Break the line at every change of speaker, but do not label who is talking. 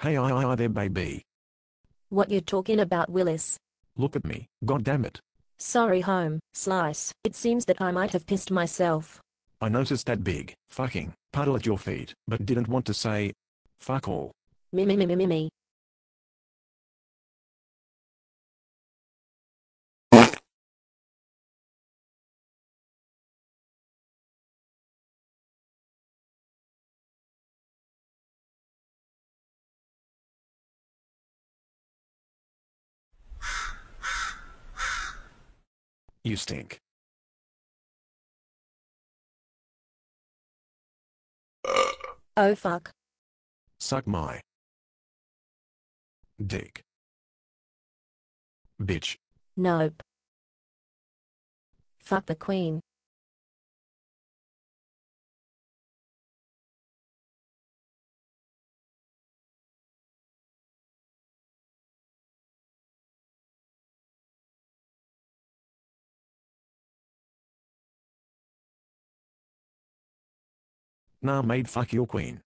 Hey I there baby.
What you talking about, Willis?
Look at me, god damn it.
Sorry home, slice. It seems that I might have pissed myself.
I noticed that big, fucking, puddle at your feet, but didn't want to say, fuck all.
Me.
You stink.
Oh fuck.
Suck my dick. Bitch.
Nope. Fuck the queen.
Nah mate fuck your queen.